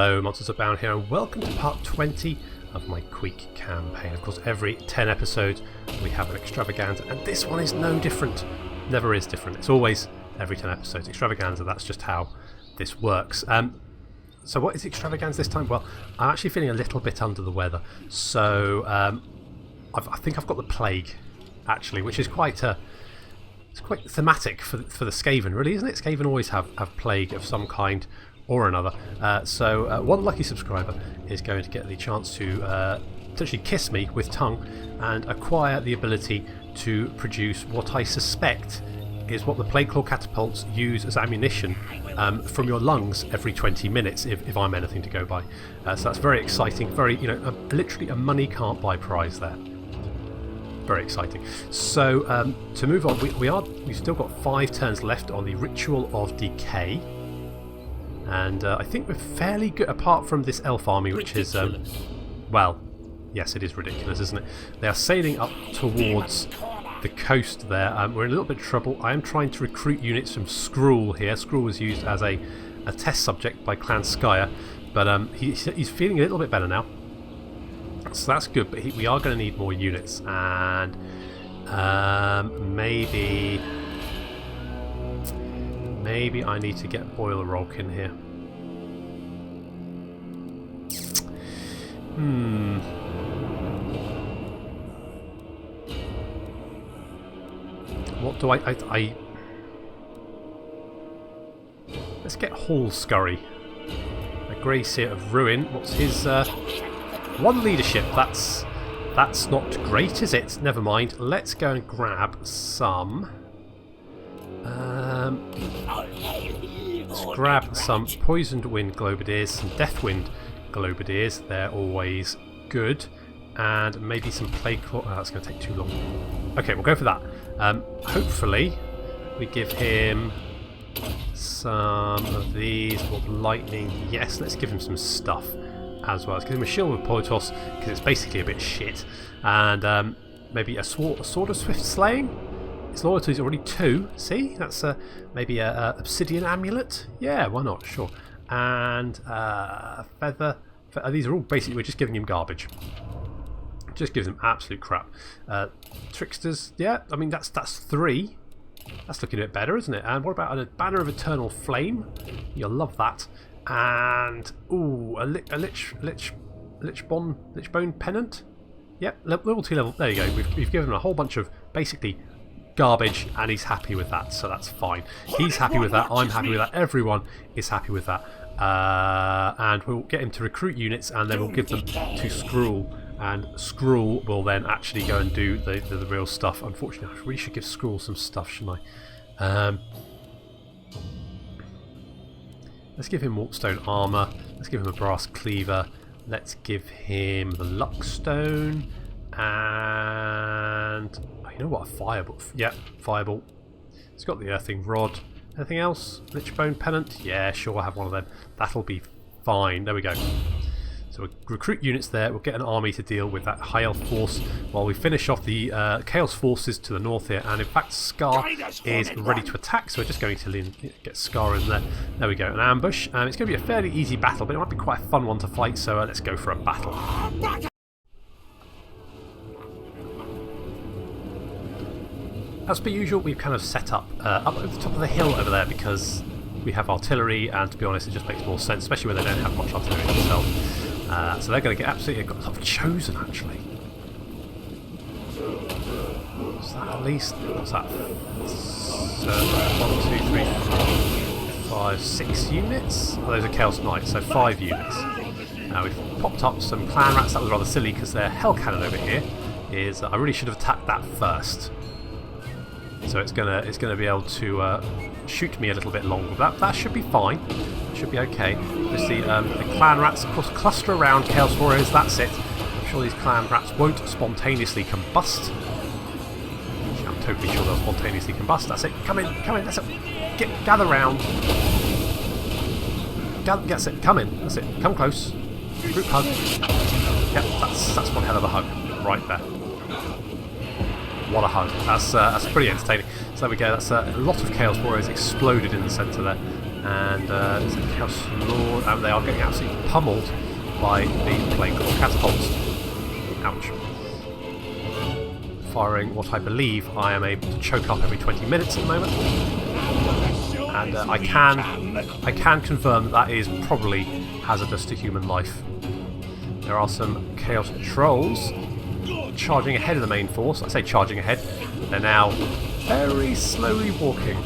Hello, Monsters Abound here, and welcome to part 20 of my Queek campaign. Of course, every 10 episodes we have an extravaganza, and this one is no different. Never is different. It's always every 10 episodes extravaganza. That's just how this works. So what is extravaganza this time? Well, I'm actually feeling a little bit under the weather. So I think I've got the plague, actually, which is quite it's quite thematic for the Skaven, really, isn't it? Skaven always have plague of some kind or another. So one lucky subscriber is going to get the chance to potentially kiss me with tongue and acquire the ability to produce what I suspect is what the Plague Claw catapults use as ammunition from your lungs every 20 minutes, if I'm anything to go by. So that's very exciting. Very, literally a money can't buy prize there. Very exciting. So to move on, we've still got 5 turns left on the Ritual of Decay. And I think we're fairly good, apart from this elf army, which is, well, yes, it is ridiculous, isn't it? They are sailing up towards the coast there. We're in a little bit of trouble. I am trying to recruit units from Skrull here. Skrull was used as a test subject by Clan Skyer, but he's feeling a little bit better now. So that's good, but we are going to need more units, and maybe I need to get Boiler Rock in here. What do I let's get Hall Scurry. A Grey Seer of Ruin. What's his 1 leadership? That's not great, is it? Never mind. Let's go and grab some. Let's grab some Poisoned Wind Globadiers, some Deathwind Globadiers. They're always good. And maybe some Plague Claw. Oh, that's going to take too long. Okay, we'll go for that. Hopefully, we give him some of these. Lightning. Yes, let's give him some stuff as well. Let's give him a Shield with Politos, because it's basically a bit shit. And maybe a Sword of Swift Slaying. His loyalty is already 2. See, that's maybe a Obsidian Amulet. Yeah, why not? Sure. And Feather. These are all basically, we're just giving him garbage. Just gives him absolute crap. Tricksters. Yeah, I mean that's 3. That's looking a bit better, isn't it? And what about a Banner of Eternal Flame? You'll love that. And ooh, a Lichbone Pennant. Yep, level 2 level. There you go. We've given him a whole bunch of basically garbage, and he's happy with that, so that's fine. He's happy with that, I'm happy with that, everyone is happy with that. And we'll get him to recruit units, and then we'll give them to Skrull, and Skrull will then actually go and do the real stuff. Unfortunately, I really should give Skrull some stuff, shouldn't I? Let's give him Warpstone Armour, let's give him a Brass Cleaver, let's give him the Luckstone, and you know what, a Fireball. Yeah, Fireball. It's got the Earthing Rod. Anything else? Lichbone Pennant? Yeah, sure, I'll have one of them. That'll be fine. There we go. So we'll recruit units there. We'll get an army to deal with that High Elf force while we finish off the Chaos forces to the north here. And in fact, Scar is ready to attack, so we're just going to get Scar in there. There we go, an ambush. It's going to be a fairly easy battle, but it might be quite a fun one to fight, so let's go for a battle. As per usual, we've kind of set up over the top of the hill over there because we have artillery, and to be honest, it just makes more sense, especially when they don't have much artillery themselves. So they're going to get absolutely got a lot of chosen, actually. What's that at least? What's that? So 1, 2, 3, 4, 5, 6 units? Oh, those are Chaos Knights, so 5 units. We've popped up some Clan Rats. That was rather silly because their Hell Cannon over here is. I really should have attacked that first. So it's gonna be able to shoot me a little bit longer. That should be fine. That should be okay. Just the Clan Rats, of course, cluster around Chaos Warriors. That's it. I'm sure these Clan Rats won't spontaneously combust. I'm totally sure they'll spontaneously combust. That's it. Come in. That's it. Gather round. That's it. Come in. That's it. Come close. Group hug. Yep, that's one hell of a hug right there. What a hug. That's pretty entertaining. So there we go. That's a lot of Chaos Warriors exploded in the centre there. And there's a Chaos Lord, and they are getting absolutely pummeled by the Plague Claw catapults. Ouch. Firing what I believe I am able to choke up every 20 minutes at the moment. And I can confirm that that is probably hazardous to human life. There are some Chaos Trolls charging ahead of the main force. I say charging ahead. They're now very slowly walking.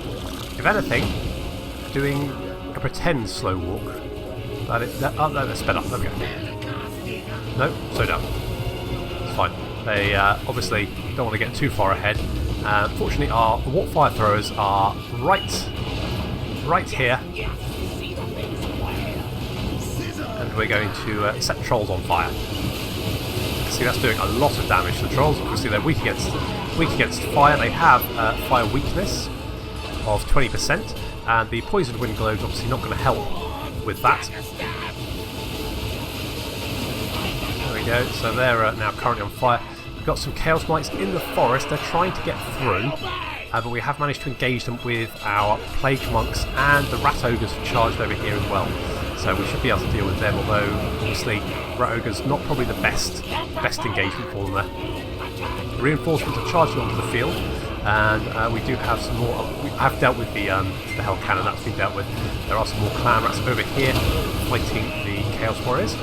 If anything, doing a pretend slow walk. Oh, no, they're sped up. There we go. No, slow down. It's fine. They obviously don't want to get too far ahead. Fortunately, our warp fire throwers are right here. And we're going to set trolls on fire. See, that's doing a lot of damage to the trolls. Obviously, they're weak against fire. They have fire weakness of 20%, and the poisoned wind globes obviously not going to help with that. There we go. So they're now currently on fire. We've got some Chaos Knights in the forest. They're trying to get through, but we have managed to engage them with our Plague Monks, and the Rat Ogres have charged over here as well. So we should be able to deal with them, although obviously Rat Ogre's not probably the best engagement for them there. Reinforcements are charging onto the field, and we do have some more. We have dealt with the Hell Cannon, that's been dealt with. There are some more Clan Rats over here fighting the Chaos Warriors.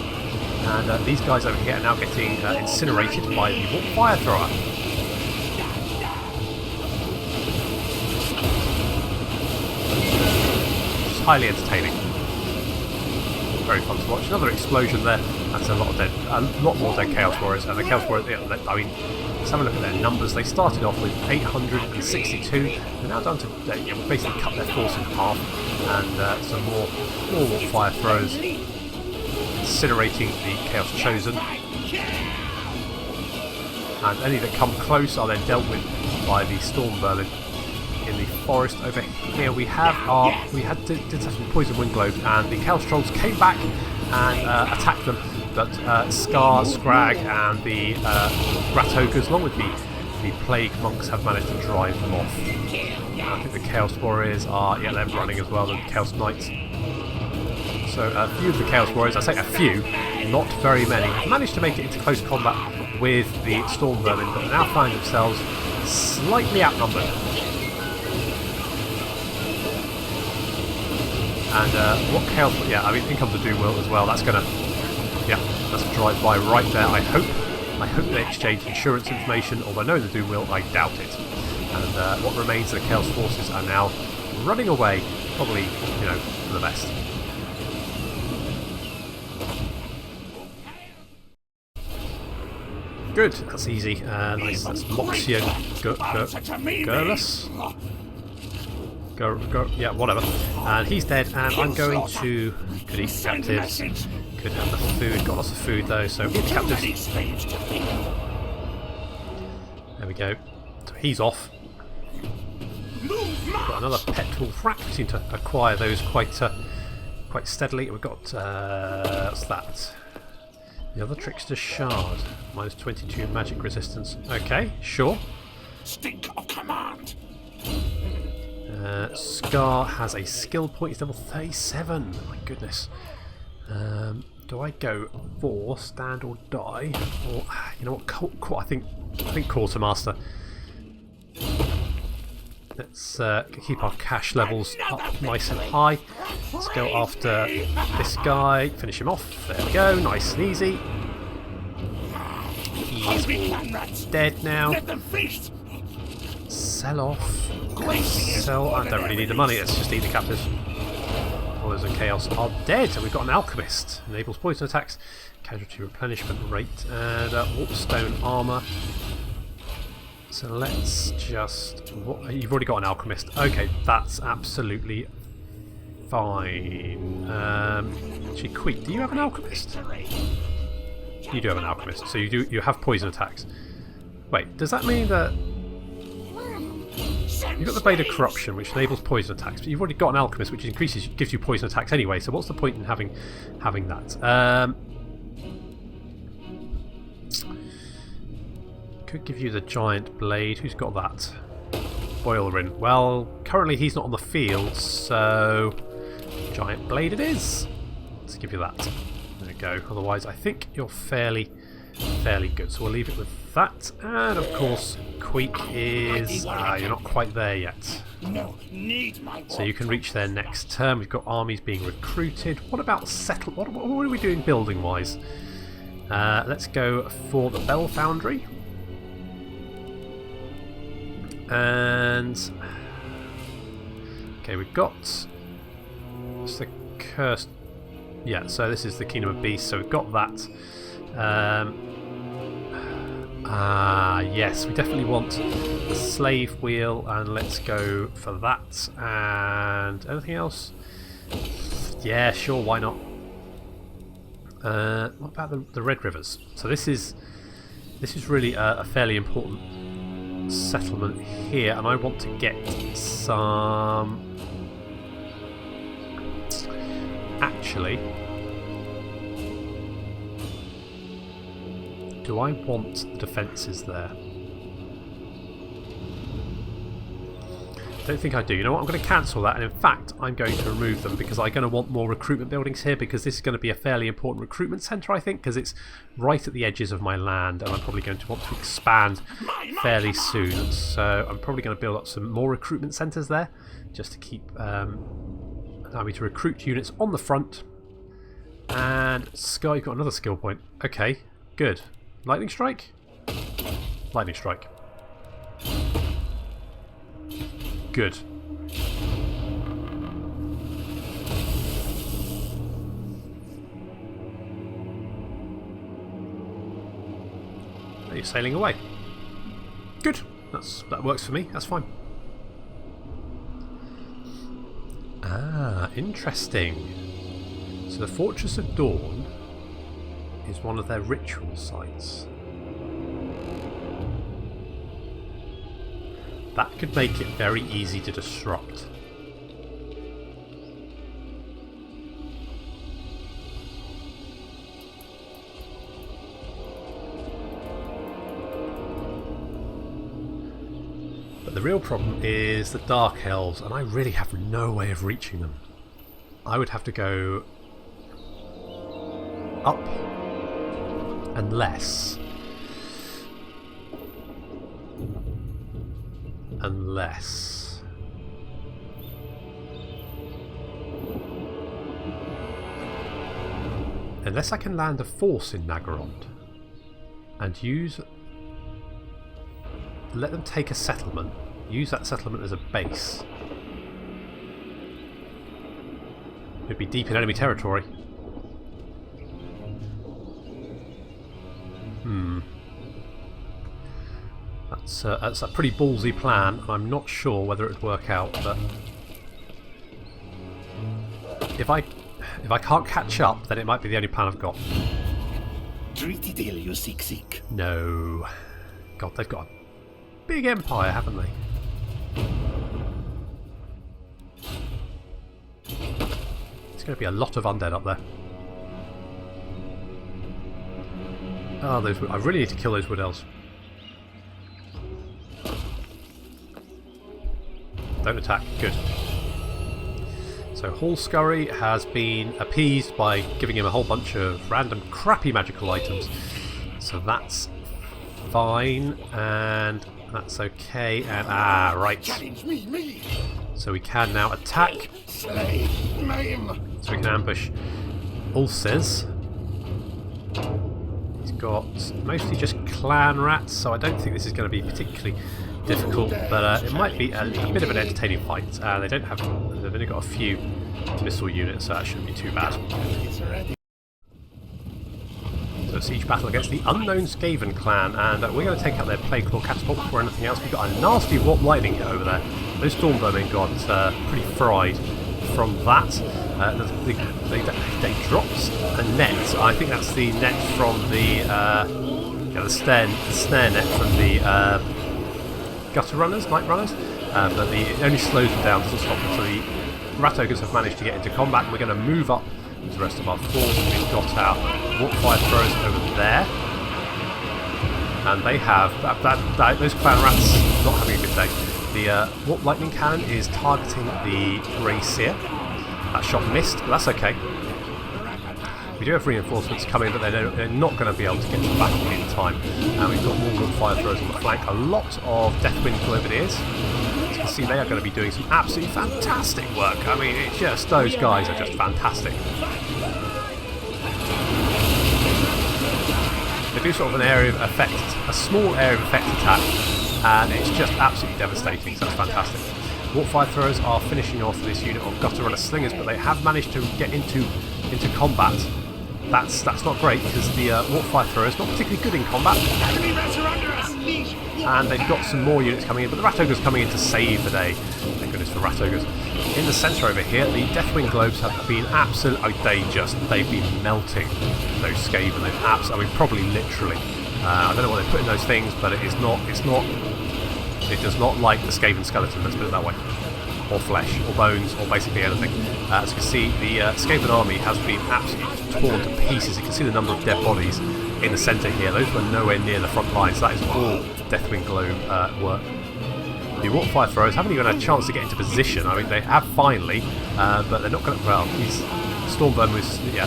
And these guys over here are now getting incinerated by the Warp Fire Thrower. Which is highly entertaining. Very fun to watch. Another explosion there. That's a lot more dead Chaos Warriors. And the Chaos Warriors, I mean, let's have a look at their numbers. They started off with 862. They're now down to we've basically cut their force in half. And some more Warp Fire Throwers incinerating the Chaos Chosen, and any that come close are then dealt with by the Storm Vermin in the forest. Over here we have did have some poison wind globes, and the Chaos Trolls came back and attacked them, but Scar, Scrag, and the Rat Ogres, along with the Plague Monks, have managed to drive them off. And I think the Chaos Warriors are they're running as well, the Chaos Knights. So a few of the Chaos Warriors, I say a few, not very many, have managed to make it into close combat with the Storm Vermin, but now find themselves slightly outnumbered. And what Chaos... Yeah, I mean, in comes the Doom Wheel as well. That's going to... Yeah, that's a drive-by right there, I hope they exchange insurance information, although knowing the Doom Wheel, I doubt it. And what remains of the Chaos Forces are now running away, probably, for the best. Good, that's easy. Nice, that's Moxia Gurlus. Yeah, whatever. And he's dead, and I'm going to... Could eat the captives. Could have the food. Got lots of food though, so eat the captives. There we go. So he's off. Got another pet wolf rat. We seem to acquire those quite steadily. We've got... what's that? The other Trickster Shard, minus 22 magic resistance. Okay, sure. Stink of command. Scar has a skill point. He's level 37. My goodness. Do I go for stand or die, or you know what? I think Quartermaster. Let's keep our cash levels up nice and high. Let's go after this guy, finish him off. There we go, nice and easy. He's all dead now. Sell off. Sell. I don't really need the money, let's just eat the captives. Warlords of Chaos are dead. So we've got an Alchemist. Enables poison attacks, casualty replenishment rate, and Warpstone armour. So let's just... You've already got an Alchemist. Okay, that's absolutely fine. Actually, Queek, do you have an Alchemist? You do have an Alchemist, so you have poison attacks. Wait, does that mean that... You've got the Blade of Corruption, which enables poison attacks, but you've already got an Alchemist, which gives you poison attacks anyway, so what's the point in having that? Could give you the Giant Blade. Who's got that? Boilerin. Well, currently he's not on the field, so Giant blade it is. Let's give you that. There we go. Otherwise, I think you're fairly good. So we'll leave it with that. And of course, Queek is... you're not quite there yet. No, need my So you can reach there next turn. We've got armies being recruited. What about settle? What are we doing building-wise? Let's go for the Bell Foundry. And... okay, we've got... it's the Cursed... yeah, so this is the Kingdom of Beasts, so we've got that. Yes, we definitely want the Slave Wheel, and let's go for that. And anything else? Yeah, sure, why not? What about the Red Rivers? So this is really a fairly important settlement here, and I want to get some... actually, do I want the defences there? I don't think I do. You know what? I'm going to cancel that, and in fact I'm going to remove them because I'm going to want more recruitment buildings here, because this is going to be a fairly important recruitment centre, I think, because it's right at the edges of my land, and I'm probably going to want to expand fairly soon. So I'm probably going to build up some more recruitment centres there, just to keep allow me to recruit units on the front. And Sky, you've got another skill point. Okay, good. Lightning Strike? Lightning Strike. Good. You're sailing away. Good. That works for me. That's fine. Ah, interesting. So the Fortress of Dawn is one of their ritual sites. That could make it very easy to disrupt. But the real problem is the Dark Elves, and I really have no way of reaching them. I would have to go up unless I can land a force in Nagarond and let them take a settlement, use that settlement as a base. It'd be deep in enemy territory. That's a pretty ballsy plan. I'm not sure whether it would work out, but if I can't catch up, then it might be the only plan I've got. Treaty deal, you seek. No. God, they've got a big empire, haven't they? There's going to be a lot of undead up there. Oh, I really need to kill those wood elves. Don't attack. Good. So Hall Scurry has been appeased by giving him a whole bunch of random crappy magical items. So that's fine, and that's okay, and right. Challenge me. So we can now attack. Slay, maim. So we can ambush Ulces. He's got mostly just clan rats, so I don't think this is going to be particularly difficult, but it might be a bit of an entertaining fight. They've only got a few missile units, so that shouldn't be too bad. So a siege battle against the unknown Skaven clan, and we're going to take out their Plague Claw catapult before anything else. We've got a nasty warp lightning hit over there. Those storm vermin got pretty fried from that. They dropped a net. I think that's the net from the snare net from the gutter runners, night runners, but it only slows them down, doesn't stop them. So the rat ogres have managed to get into combat. We're going to move up with the rest of our force. We've got our warp fire throwers over there, and they have those clan rats not having a good day. The warp lightning cannon is targeting the Grey Seer, That shot missed, but that's okay. We do have reinforcements coming, but they're not going to be able to get to the battle in time. And we've got more fire throwers on the flank. A lot of Deathwind Globadiers. As you can see, they are going to be doing some absolutely fantastic work. I mean, it's just, those guys are just fantastic. They do sort of an area of effect, a small area of effect attack, and it's just absolutely devastating, so that's fantastic. Warp Fire Throwers are finishing off this unit of Gutter Runner Slingers, but they have managed to get into combat. That's not great, because the Warp Fire Thrower is not particularly good in combat. And they've got some more units coming in, but the Rat Ogre's coming in to save the day. Thank goodness for Rat Ogres. In the centre over here, the Deathwing Globes have been absolutely, they've been melting those Skaven. I mean, probably literally. I don't know what they put in those things, but it does not like the Skaven skeleton, let's put it that way. Or flesh, or bones, or basically anything. As you can see, the Skaven army has been absolutely torn to pieces. You can see the number of dead bodies in the centre here. Those were nowhere near the front line, so that is all Deathwing Globe work. The Warp Fire Throwers haven't even had a chance to get into position. I mean, they have finally, but they're not going to. Well, Storm Vermin was. Yeah,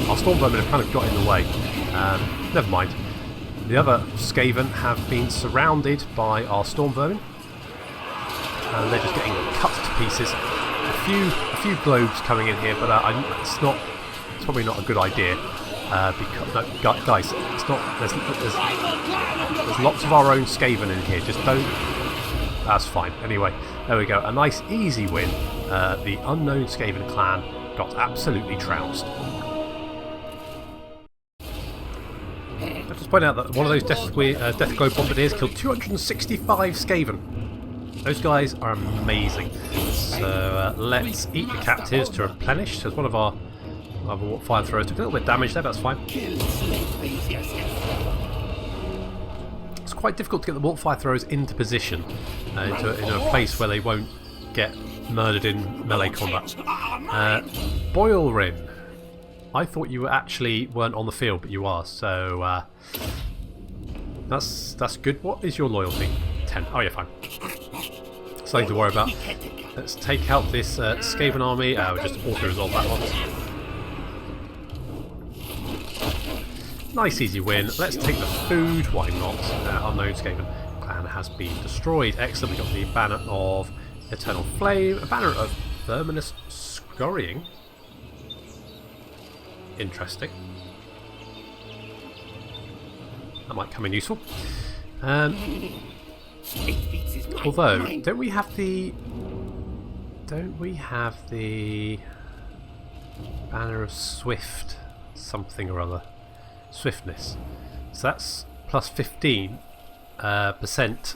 our Storm Vermin have kind of got in the way. Never mind. The other Skaven have been surrounded by our Storm Vermin. And they're just getting cut to pieces. A few globes coming in here, but it's probably not a good idea. Because no, guys, it's not. There's lots of our own Skaven in here. Just don't. That's fine. Anyway, there we go. A nice easy win. The unknown Skaven clan got absolutely trounced. I'll just point out that one of those Death Globe Bombardiers killed 265 Skaven. Those guys are amazing. So let's eat the captives to replenish. So one of our Warp Fire Throwers took a little bit of damage there, that's fine. It's quite difficult to get the Warp Fire Throwers into position, into a place where they won't get murdered in melee combat. Boilrin, I thought you actually weren't on the field, but you are. So that's good. What is your loyalty? 10. Oh yeah, fine. Something to worry about. Let's take out this Skaven army. We'll just auto-resolve that one. Nice easy win. Let's take the food. Why not? Unknown Skaven clan has been destroyed. Excellent. We got the banner of Eternal Flame, a banner of Verminous Scurrying. Interesting. That might come in useful. Although, don't we have the banner of Swift something or other? Swiftness. So that's plus 15%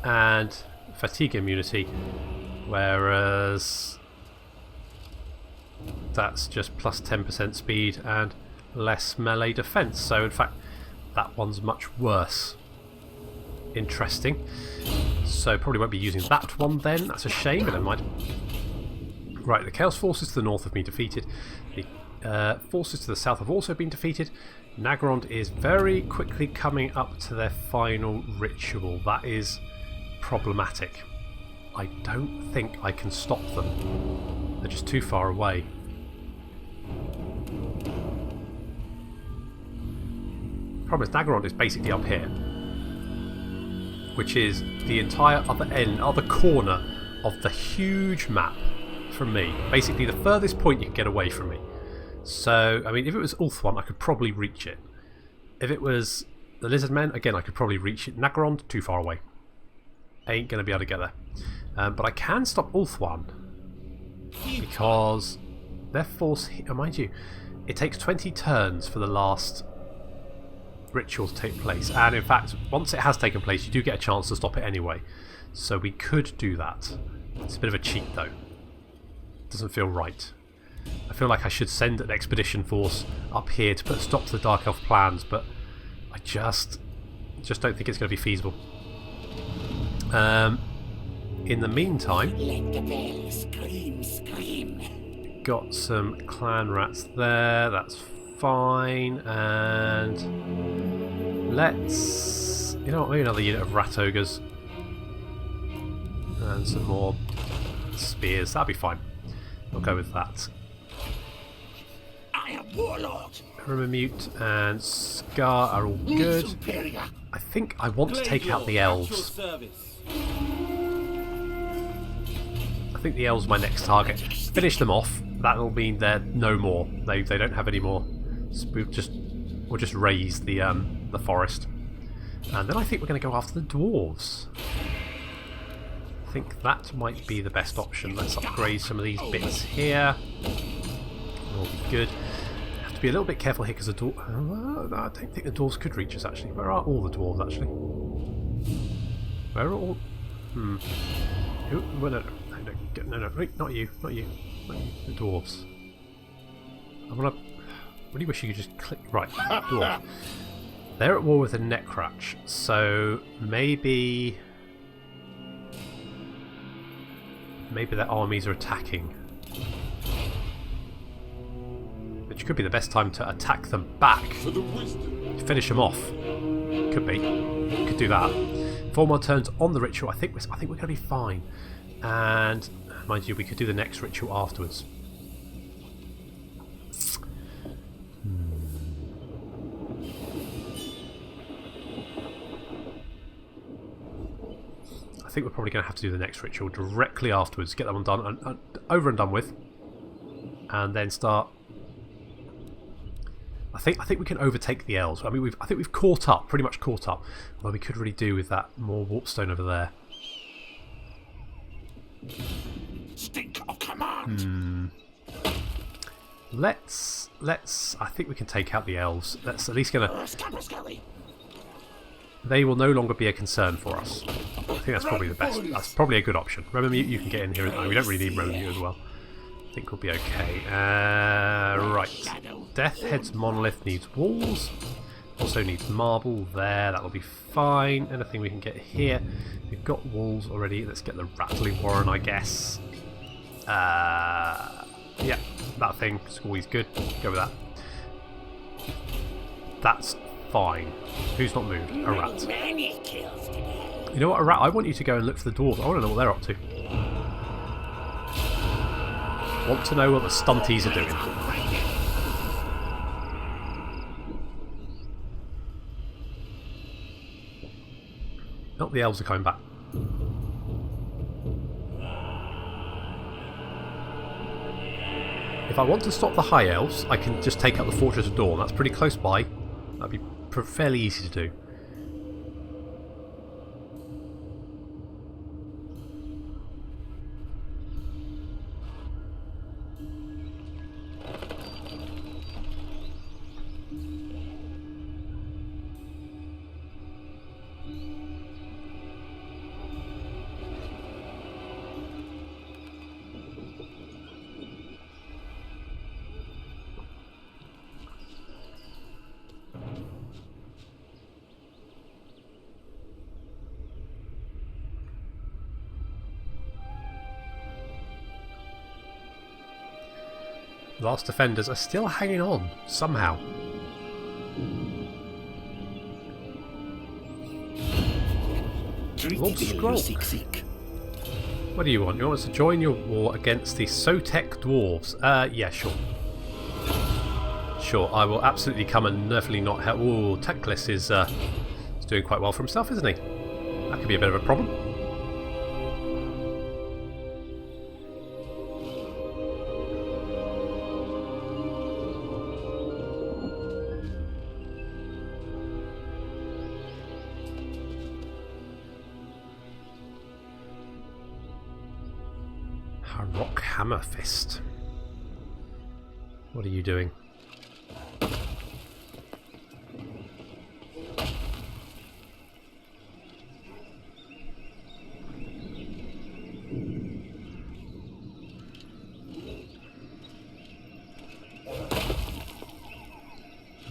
and fatigue immunity, whereas that's just plus 10% speed and less melee defense. So in fact, that one's much worse. Interesting. So probably won't be using that one then. That's a shame, but never mind. Right, the Chaos forces to the north have been defeated. The forces to the south have also been defeated. Nagrond is very quickly coming up to their final ritual. That is problematic. I don't think I can stop them. They're just too far away. Problem is, Nagrond is basically up here, which is the entire other corner of the huge map from me. Basically the furthest point you can get away from me. So, I mean, if it was Ulthuan, I could probably reach it. If it was the Lizard Men, again, I could probably reach it. Nagrond, too far away. Ain't going to be able to get there. But I can stop Ulthuan, because their force, mind you, it takes 20 turns for the last ritual to take place. And in fact, once it has taken place, you do get a chance to stop it anyway. So we could do that. It's a bit of a cheat, though. Doesn't feel right. I feel like I should send an expedition force up here to put a stop to the Dark Elf plans, but I just don't think it's going to be feasible. In the meantime, got some clan rats there, that's fine, and let's, you know what, maybe another unit of rat ogres and some more spears. That'll be fine. We'll go with that. I am warlord. Mute and Scar are all good. Superior. I think I want to take out the elves. I think the elves are my next target. Finish them off. That'll mean they're no more. They don't have any more. So we'll just raise the forest. And then I think we're going to go after the dwarves. I think that might be the best option. Let's upgrade some of these bits here. Will be good. Have to be a little bit careful here because the dwarf. I don't think the dwarves could reach us actually. Where are all the dwarves actually? Where are all? Who? Well, no, wait, not you. The dwarves. I want to. Really wish you could just click. Right, dwarves. They're at war with the Necratch, so maybe their armies are attacking. Which could be the best time to attack them back. Finish them off. Could be. Could do that. 4 more turns on the ritual. I think we're going to be fine. And mind you, we could do the next ritual afterwards. I think we're probably going to have to do the next ritual directly afterwards. Get that one done and over and done with, and then start. I think we can overtake the elves. I mean, I think we've caught up, pretty much caught up. Although we could really do with that more warpstone over there. Stink of command. Let's. I think we can take out the elves. That's at least gonna. They will no longer be a concern for us. I think that's probably the best. That's probably a good option. Rememute, you can get in here. We don't really need Rememute as well. I think we'll be okay. Right. Deathhead's monolith needs walls. Also needs marble there. That will be fine. Anything we can get here. We've got walls already. Let's get the Rattling Warren, I guess. Yeah, that thing. Always good. Go with that. That's fine. Who's not moved? A rat. You know what, a rat? I want you to go and look for the dwarves. I want to know what they're up to. Want to know what the stunties are doing. Oh, the elves are coming back. If I want to stop the high elves, I can just take out the Fortress of Dawn. That's pretty close by. That'd be fairly easy to do. Last defenders are still hanging on, somehow. Lord Scroll. What do you want? You want us to join your war against the Sotek dwarves? Yeah, sure. Sure, I will absolutely come and nerfily not help. Ooh, Teclis is doing quite well for himself, isn't he? That could be a bit of a problem. Hammer Fist. What are you doing?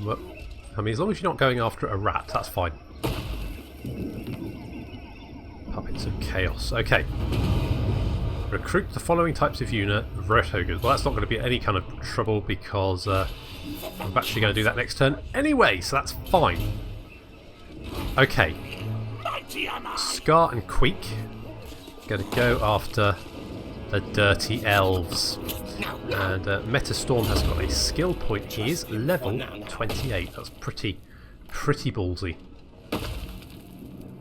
Well, I mean, as long as you're not going after a rat, that's fine. Puppets of Chaos. Okay. Recruit the following types of unit. Vertogers. Well, that's not going to be any kind of trouble because I'm actually going to do that next turn anyway, so that's fine. Okay. Scar and Queek. Going to go after the dirty elves. And Metastorm has got a skill point. He is level 28. That's pretty ballsy.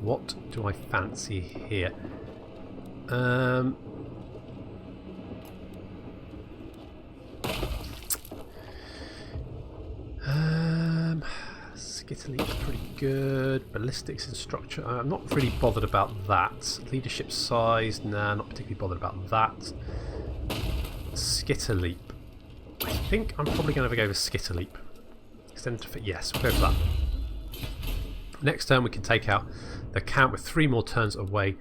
What do I fancy here? Skittle's pretty good. Ballistics instructor. I'm not really bothered about that. Leadership size. Nah, not particularly bothered about that. Skitterleap. I think I'm probably going to go with Skitterleap. Extended to fit. Yes, we'll go for that. Next turn we can take out the count with 3 more turns away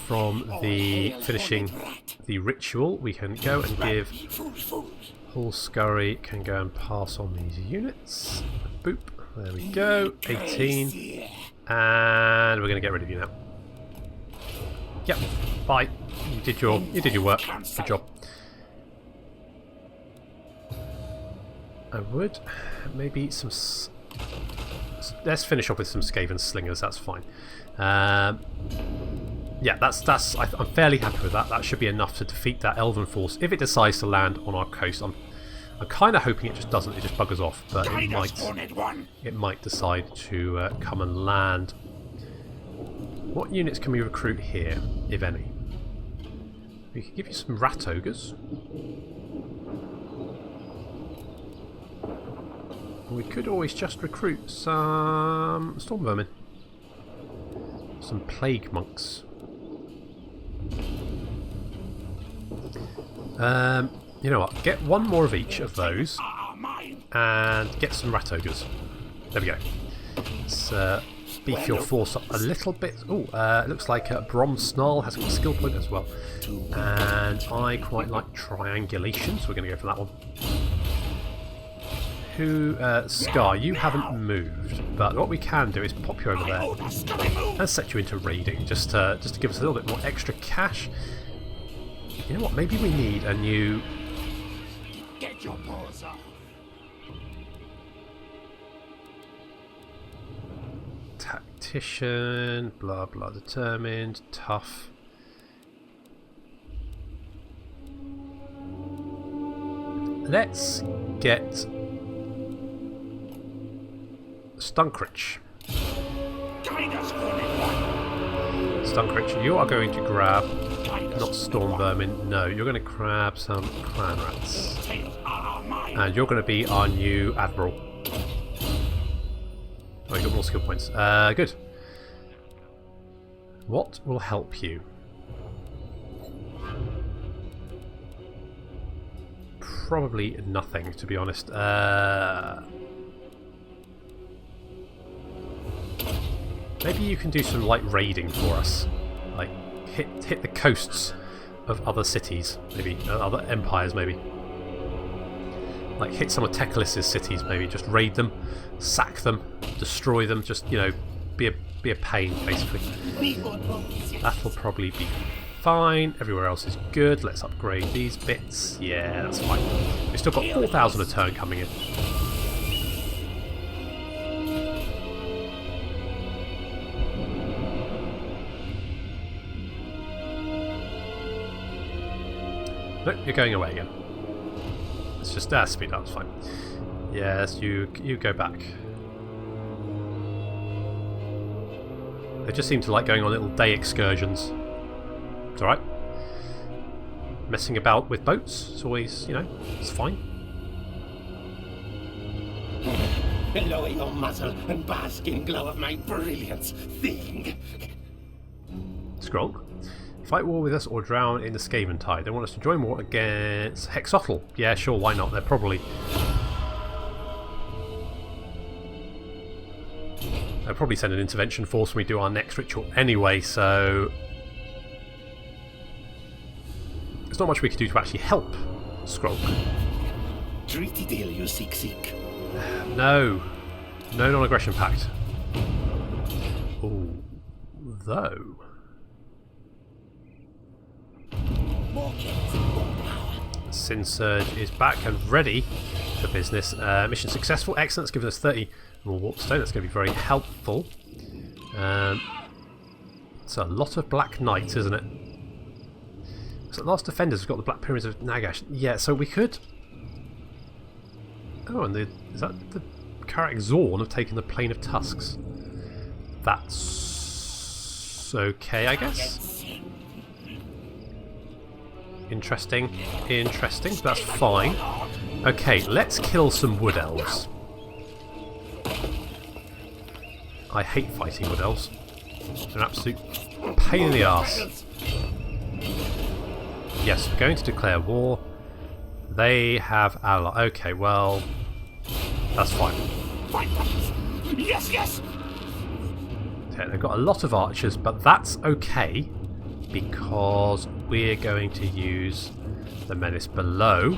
from the finishing the ritual. We can go and give Hall Scurry can go and pass on these units. Boop. There we go. 18. And we're going to get rid of you now. Yep. Bye. You did your work. Good job. I would maybe some. Let's finish off with some Skaven slingers. That's fine. Yeah, I'm fairly happy with that. That should be enough to defeat that elven force if it decides to land on our coast. I'm kind of hoping it just doesn't. It just buggers off, but it might decide to come and land. What units can we recruit here, if any? We could give you some rat ogres. We could always just recruit some storm vermin. Some plague monks. You know what? Get one more of each of those and get some rat ogres. There we go. Let's beef your force up a little bit. Oh, it looks like Brom Snarl has got a skill point as well. And I quite like triangulation, so we're going to go for that one. Scar, you haven't moved, but what we can do is pop you over there and set you into raiding, just to give us a little bit more extra cash. You know what? Maybe we need a new. Get your paws off. Tactician, blah blah, determined, tough. Let's get Stunkrich. Stunkrich, you are going to grab, not Storm Vermin, no, you're going to grab some Clan Rats. And you're going to be our new Admiral. Oh, you got more skill points. Good. What will help you? Probably nothing, to be honest. Maybe you can do some light raiding for us, like hit the coasts of other cities, maybe other empires, maybe. Like hit some of Teclis's cities, maybe just raid them, sack them, destroy them. Just be a pain basically. That'll probably be fine. Everywhere else is good. Let's upgrade these bits. Yeah, that's fine. We've still got 4,000 a turn coming in. Nope, you're going away again. It's just speed up, it's fine. Yes, you go back. They just seem to like going on little day excursions. It's alright. Messing about with boats, it's always, it's fine. Lower your muzzle and bask in glow of my brilliance thing. Scroll. Fight war with us or drown in the Skaven tide. They want us to join war against Hexotl. Yeah, sure, why not? They'll probably send an intervention force when we do our next ritual anyway, so there's not much we can do to actually help Scroll. Treaty deal you seek. No. No non-aggression pact. Ooh. Though. Sin Surge is back and ready for business. Mission successful. Excellent. It's given us 30 more warp stone. That's going to be very helpful. It's a lot of Black Knights, isn't it? So last defenders have got the Black Pyramids of Nagash. Yeah, so we could... Oh, and is that the Karak Zorn have taken the Plain of Tusks? That's okay, I guess. Interesting, interesting. That's fine. Okay, let's kill some Wood Elves. I hate fighting Wood Elves. They're an absolute pain in the arse. Yes, we're going to declare war. They have ally. Okay, well, that's fine. Yes, yes. Okay, they've got a lot of archers, but that's okay because we're going to use the menace below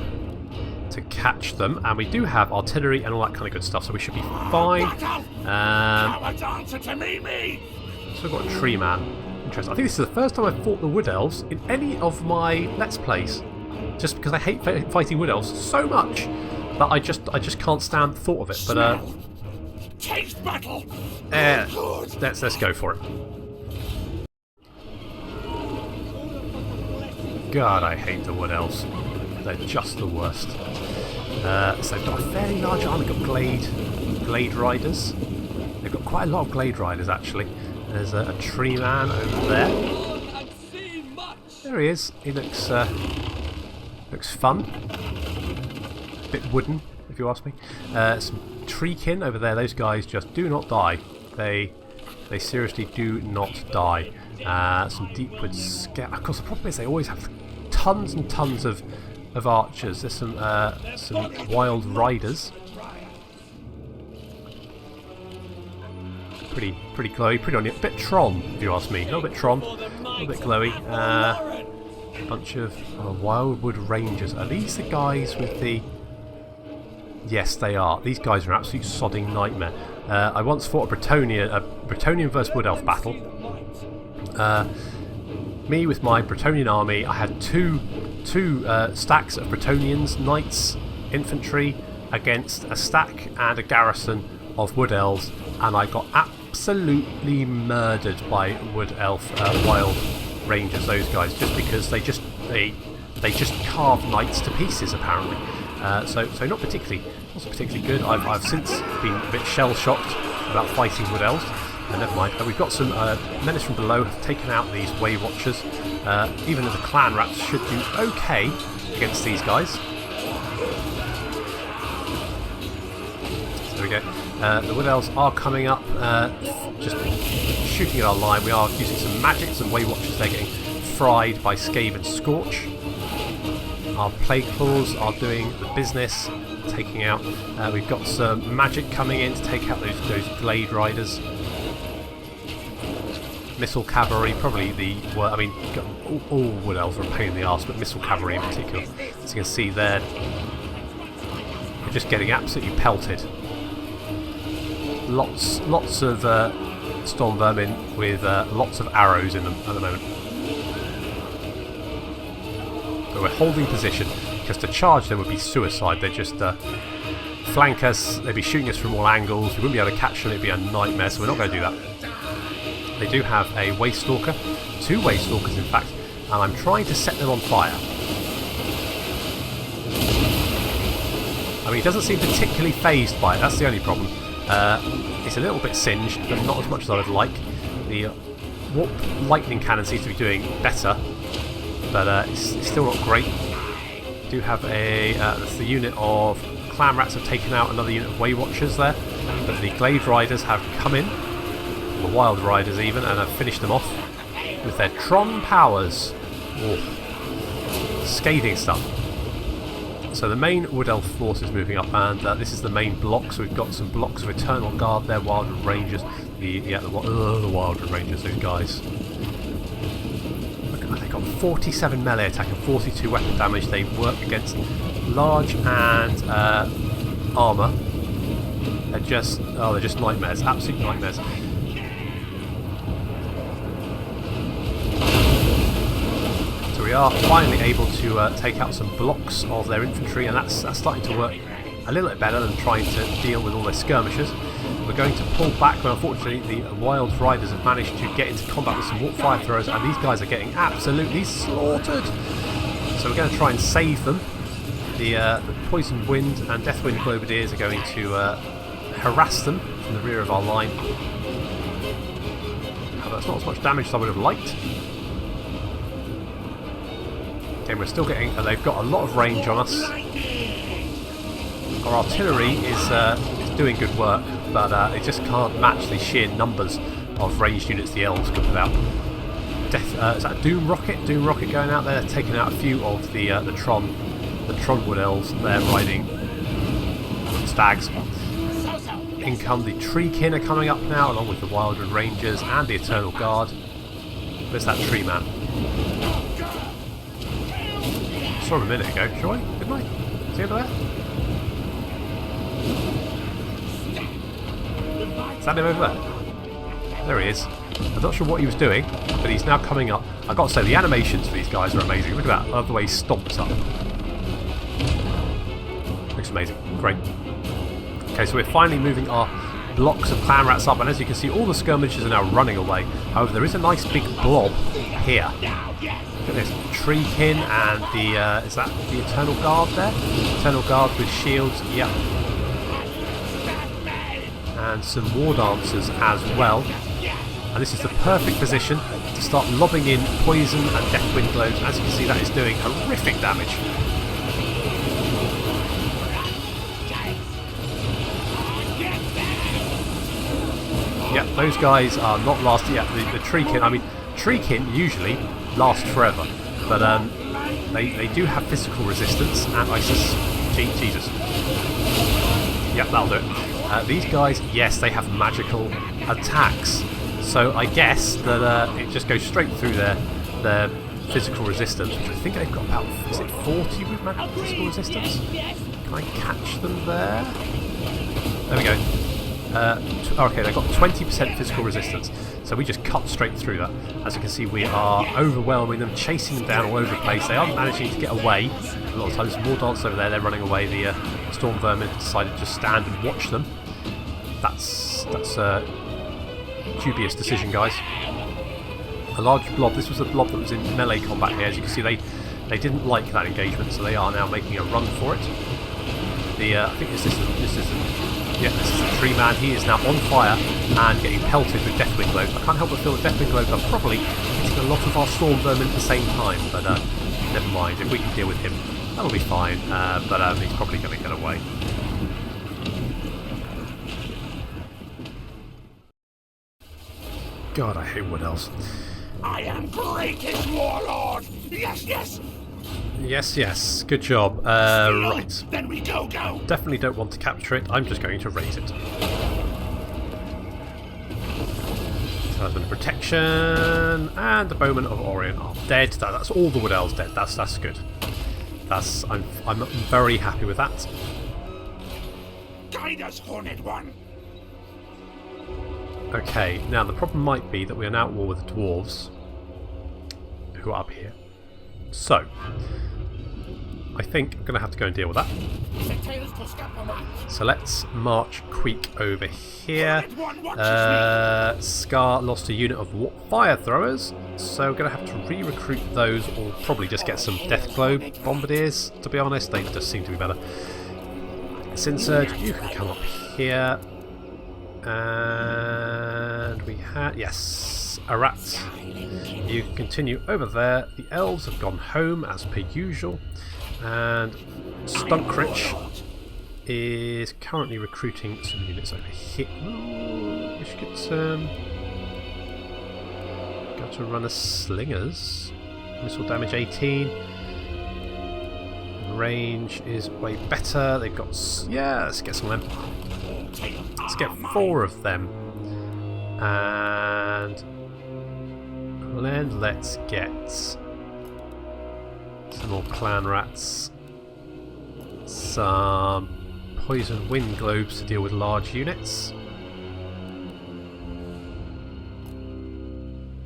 to catch them, and we do have artillery and all that kind of good stuff, so we should be fine. So we've got a tree man. Interesting. I think this is the first time I've fought the Wood Elves in any of my Let's Plays, just because I hate fighting Wood Elves so much that I just can't stand the thought of it. But taste battle. Let's go for it. God, I hate the Wood Elves. They're just the worst. So they've got a fairly large army. They've got glade riders. They've got quite a lot of glade riders actually. There's a tree man over there. There he is. He looks fun. A bit wooden, if you ask me. Some treekin over there. Those guys just do not die. They seriously do not die. Some deepwood scout. Of course, the problem is they always have tons and tons of archers. There's some wild riders. Pretty glowy, pretty on you. A bit Tron, if you ask me. A little bit Tron, a little bit glowy. A bunch of wildwood rangers. Are these the guys with the... Yes, they are. These guys are an absolute sodding nightmare. I once fought a Bretonnian versus Wood Elf battle. Me with my Bretonnian army, I had two stacks of Bretonnians, knights, infantry, against a stack and a garrison of Wood Elves, and I got absolutely murdered by Wood Elf wild rangers. Those guys, just because they just carve knights to pieces apparently. So not particularly, wasn't particularly good. I've since been a bit shell shocked about fighting Wood Elves. Never mind. We've got some menace from below. Have taken out these Way Watchers. Even the clan rats should do okay against these guys. So there we go. The Wood Elves are coming up, just shooting at our line. We are using some magic, some Way Watchers. They're getting fried by Skaven Scorch. Our Plague Claws are doing the business, taking out. We've got some magic coming in to take out those Glade Riders. Missile Cavalry, probably I mean, all Wood Elves are a pain in the arse, but Missile Cavalry in particular. As you can see there, we're just getting absolutely pelted. Lots of Storm Vermin with lots of arrows in them at the moment. But we're holding position, because to charge them would be suicide. They'd just flank us, they'd be shooting us from all angles, we wouldn't be able to catch them, it'd be a nightmare, so we're not going to do that. They do have a Waste Stalker, 2 Waste Stalkers in fact, and I'm trying to set them on fire. I mean, he doesn't seem particularly phased by it, that's the only problem. It's a little bit singed, but not as much as I would like. The Warp Lightning Cannon seems to be doing better, but it's still not great. We do have that's the unit of Clan Rats have taken out another unit of Way Watchers there, but the Glade Riders have come in. The Wild Riders even, and have finished them off with their Tron powers. Oh, scathing stuff. So the main Wood Elf force is moving up, and this is the main block. So we've got some blocks of Eternal Guard there, Wildwood Rangers. The Wildwood Rangers, those guys. Look, they've got 47 melee attack and 42 weapon damage. They work against large and armour. They're just nightmares, absolute nightmares. We are finally able to take out some blocks of their infantry, and that's starting to work a little bit better than trying to deal with all their skirmishers. we're going to pull back, but unfortunately the Wild Riders have managed to get into combat with some fire throwers, and these guys are getting absolutely slaughtered. So we're going to try and save them. The Poison Wind and Deathwind Globadiers are going to harass them from the rear of our line. That's not as much damage as I would have liked. Okay, we're still getting... they've got a lot of range on us. Our artillery is doing good work, but it just can't match the sheer numbers of ranged units the elves can put out. Is that a Doom Rocket? Doom Rocket going out there, taking out a few of the Tronwood elves. They're riding stags. In come the Treekin are coming up now, along with the Wildwood Rangers and the Eternal Guard. Where's that tree man? Saw him a minute ago, shall I? Didn't I? Is he over there? Is that him over there? There he is. I'm not sure what he was doing, but he's now coming up. I've got to say, the animations for these guys are amazing. Look at that, love the way he stomps up. Looks amazing. Great. Okay, so we're finally moving our blocks of clan rats up, and as you can see, all the skirmishers are now running away. However, there is a nice big blob here. Look at this, Treekin and the, is that the Eternal Guard there? Eternal Guard with shields, yep. And some War Dancers as well. And this is the perfect position to start lobbing in poison and Deathwind Globes. As you can see, that is doing horrific damage. Yeah, those guys are not lasting. Yeah, the Treekin, I mean, Treekin usually last forever, but they do have physical resistance, and I Jesus. Yep, that'll do it. These guys, yes, they have magical attacks, so I guess that it just goes straight through their physical resistance, which I think they've got about, is it 40 with magical physical resistance? Can I catch them there? There we go. Okay, they've got 20% physical resistance, so we just cut straight through that. As you can see, we are overwhelming them, chasing them down all over the place. They aren't managing to get away. A lot of times, more dance over there, they're running away. The Storm Vermin decided to just stand and watch them. That's a dubious decision, guys. A large blob. This was a blob that was in melee combat here. As you can see, they didn't like that engagement, so they are now making a run for it. I think this is the tree man. He is now on fire and getting pelted with Deathwind Globes. I can't help but feel that Deathwind Globes are probably hitting a lot of our Storm Vermin at the same time, but never mind. If we can deal with him, that'll be fine, but he's probably going to get away. God, I hate Wood Elves. I am greatest warlord! Yes, yes! Yes, yes. Good job. Right. Then we go. Definitely don't want to capture it. I'm just going to raise it. Talisman of Protection and the Bowmen of Orion are dead. That's all the Wood Elves dead. That's good. I'm very happy with that. Guide us, Horned One. Okay. Now the problem might be that we are now at war with the dwarves, who are up here. So, I think I'm going to have to go and deal with that. So let's march Queek over here. Scar lost a unit of fire throwers, so we're going to have to re-recruit those, or probably just get some Death Globe Bombardiers, to be honest. They just seem to be better. Sinsurge, you can come up here. And we have... yes, errant. You can continue over there. The elves have gone home as per usual, and Stunkrich is currently recruiting some units over here. Ooh, we should get got to run a slingers. Missile damage 18. Range is way better. They've got let's get some of them. Let's get 4 of them, and then let's get some more clan rats, some poison wind globes to deal with large units,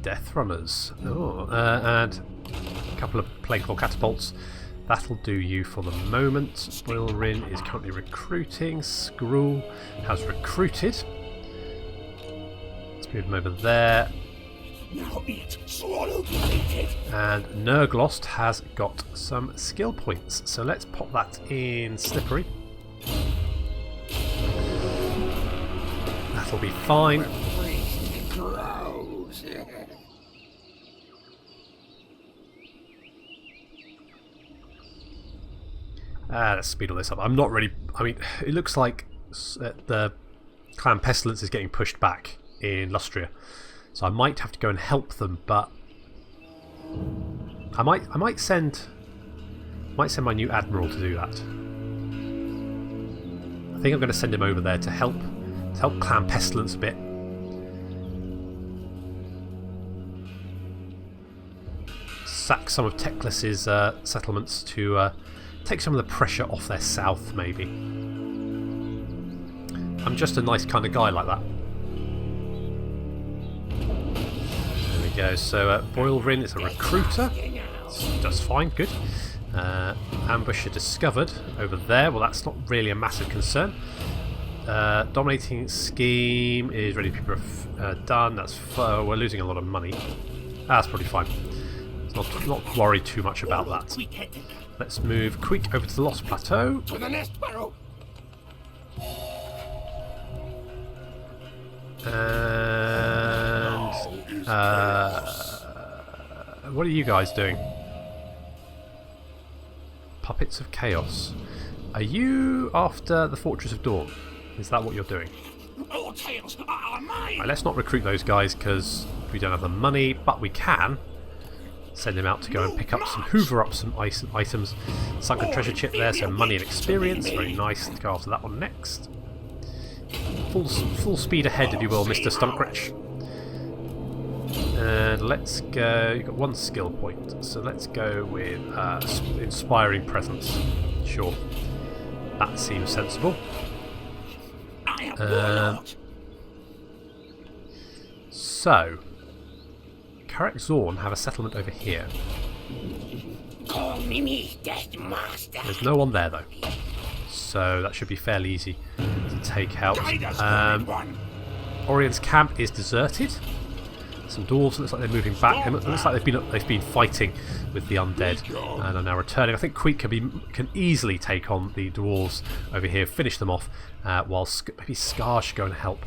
death runners, and a couple of plagueful catapults. That'll do you for the moment. Spoilrin is currently recruiting. Skrull has recruited. Move them over there. Now eat, swallow, deleted. And Nerglost has got some skill points. So let's pop that in Slippery. That'll be fine. Let's speed all this up. I'm not really... I mean, it looks like the Clan Pestilence is getting pushed back in Lustria. So I might have to go and help them, but... I might send my new Admiral to do that. I think I'm going to send him over there to help Clan Pestilence a bit. Sack some of Teclis's settlements to take some of the pressure off their south, maybe. I'm just a nice kind of guy like that. There we go. So Boilrin is a recruiter. That's fine, good. Ambusher discovered over there. Well, that's not really a massive concern. Dominating scheme is ready to be done. That's we're losing a lot of money. That's probably fine. Not worry too much about that. Let's move Queek over to the Lost Plateau. To the nest barrow. And what are you guys doing? Puppets of Chaos. Are you after the Fortress of Dawn? Is that what you're doing? All tales are mine. Right, let's not recruit those guys because we don't have the money, but we can send him out to go and pick up hoover up some items. Sunken treasure chip there, so money and experience. Very nice. Let's go after that one next. Full speed ahead, if you will, Mr. Stunkrich. And let's go. You've got one skill point, so let's go with Inspiring Presence. Sure, that seems sensible. So, Carrick Zorn have a settlement over here. Call me Death Master. There's no one there though, so that should be fairly easy to take out. Orion's camp is deserted. Some dwarves looks like they're moving back. It looks like they've been fighting with the undead and are now returning. I think Queek can easily take on the dwarves over here, finish them off, while maybe Scar should go and help.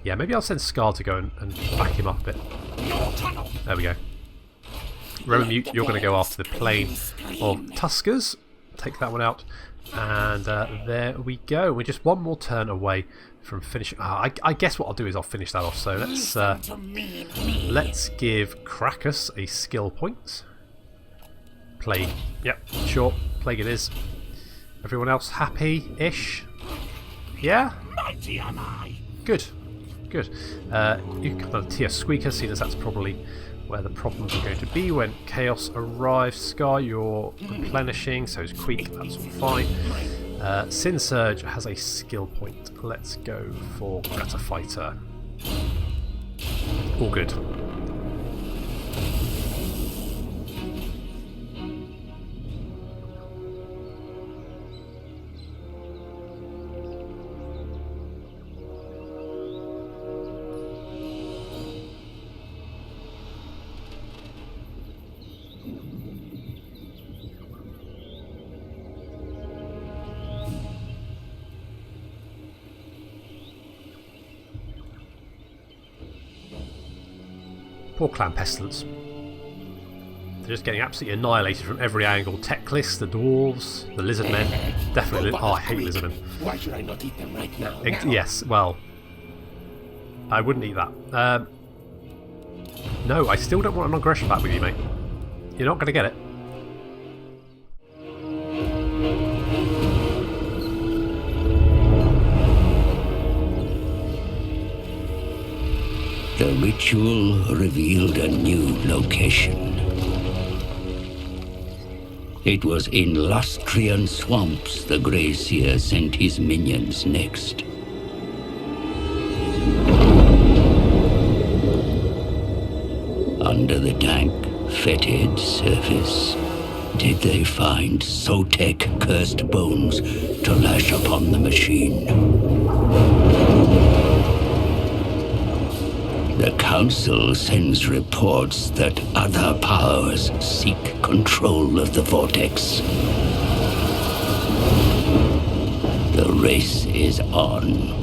Yeah, maybe I'll send Scar to go and back him up a bit. There we go. Remamute, you're going to go after the plane of Tuskers. Take that one out. And there we go. We're just one more turn away from finishing. I guess what I'll do is I'll finish that off. So let's give Krakus a skill point. Plague. Yep, sure. Plague it is. Everyone else happy-ish? Yeah? Good. Good. You can put a tier squeaker, seeing as that's probably where the problems are going to be when Chaos arrives. Scar, you're replenishing, so is Queek, that's all fine. Sin Surge has a skill point. Let's go for Better Fighter. All good. Poor Clan Pestilence. They're just getting absolutely annihilated from every angle. Teclis, the dwarves, the lizard men. Definitely. Oh, I hate lizard men. Why should I not eat them right now? Yes, well, I wouldn't eat that. No, I still don't want an aggression back with you, mate. You're not going to get it. The ritual revealed a new location. It was in Lustrian swamps the Gracier sent his minions next. Under the dank, fetid surface, did they find Sotek cursed bones to lash upon the machine? Council sends reports that other powers seek control of the Vortex. The race is on.